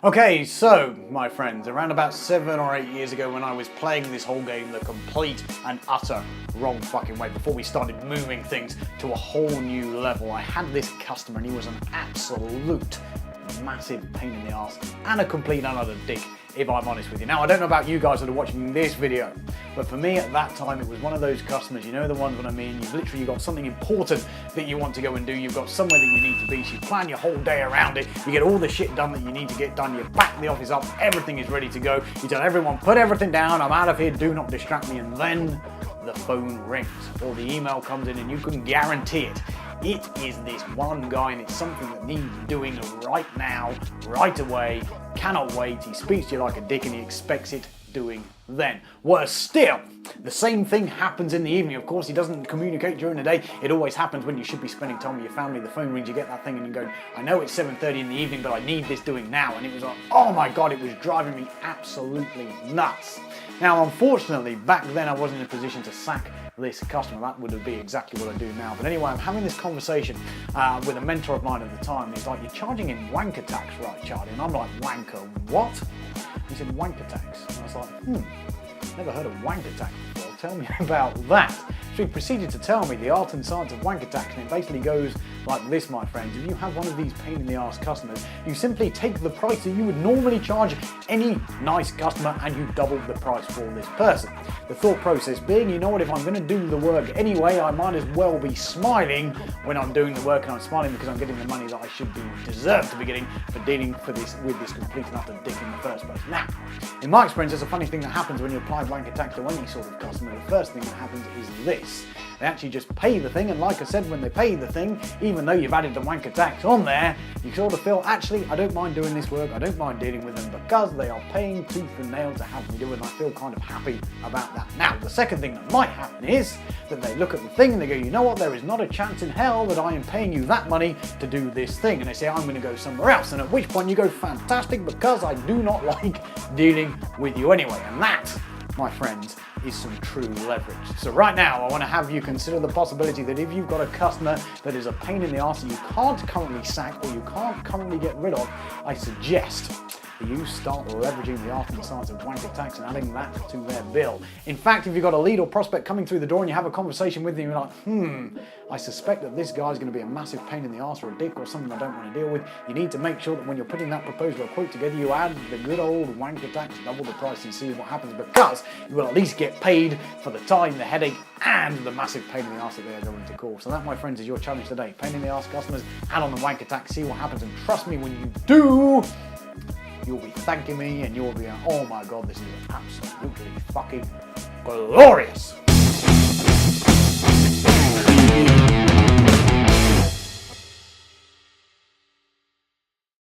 Okay, so, my friends, around about 7 or 8 years ago when I was playing this whole game the complete and utter wrong fucking way, before we started moving things to a whole new level, I had this customer and he was an absolute massive pain in the arse and a complete and utter dick, if I'm honest with you. Now, I don't know about you guys that are watching this video, but for me at that time it was one of those customers, you know the ones what I mean, you've literally got something important that you want to go and do, you've got somewhere that you need to be, so you plan your whole day around it, you get all the shit done that you need to get done, you back the office up, everything is ready to go, you tell everyone, put everything down, I'm out of here, do not distract me, and then the phone rings or the email comes in and you can guarantee it. It is this one guy and it's something that needs doing right now, right away, cannot wait, he speaks to you like a dick and he expects it doing then. Worse still, the same thing happens in the evening. Of course, he doesn't communicate during the day. It always happens when you should be spending time with your family. The phone rings, you get that thing and you go, I know it's 7:30 in the evening, but I need this doing now. And it was like, oh my God, it was driving me absolutely nuts. Now, unfortunately, back then I wasn't in a position to sack this customer. That would be exactly what I do now. But anyway, I'm having this conversation with a mentor of mine at the time. And he's like, you're charging him wanker tax, right, Charlie? And I'm like, wanker, what? He said, wanker tax. And I was like, never heard of wanker tax before. Tell me about that. So he proceeded to tell me the art and science of wanker tax, and it basically goes like this, my friends. If you have one of these pain in the arse customers, you simply take the price that you would normally charge any nice customer and you double the price for this person. The thought process being, you know what, if I'm going to do the work anyway, I might as well be smiling when I'm doing the work, and I'm smiling because I'm getting the money that I should be deserved to be getting for dealing with this complete and utter dick in the first place. Now, in my experience, there's a funny thing that happens when you apply wanker tax to any sort of customer. The first thing that happens is this. They actually just pay the thing, and like I said, when they pay the thing, even though you've added the wanker tax on there, you sort of feel, actually, I don't mind doing this work, I don't mind dealing with them because they are paying tooth and nail to have me do it, and I feel kind of happy about that. Now, the second thing that might happen is that they look at the thing and they go, you know what, there is not a chance in hell that I am paying you that money to do this thing, and they say, I'm going to go somewhere else, and at which point you go, fantastic, because I do not like dealing with you anyway, and that, my friends, is some true leverage. So right now, I want to have you consider the possibility that if you've got a customer that is a pain in the arse that you can't currently sack or you can't currently get rid of, I suggest that you start leveraging the art and science of wanker tax and adding that to their bill. In fact, if you've got a lead or prospect coming through the door and you have a conversation with them, you're like, I suspect that this guy's going to be a massive pain in the arse or a dick or something I don't want to deal with. You need to make sure that when you're putting that proposal or quote together, you add the good old wanker tax, double the price, and see what happens, because you will at least get paid for the time, the headache, and the massive pain in the arse that they are going to cause. So that, my friends, is your challenge today. Pain in the arse customers, add on the wanker tax, see what happens, and trust me, when you do, you'll be thanking me and you'll be, oh my God, this is absolutely fucking glorious.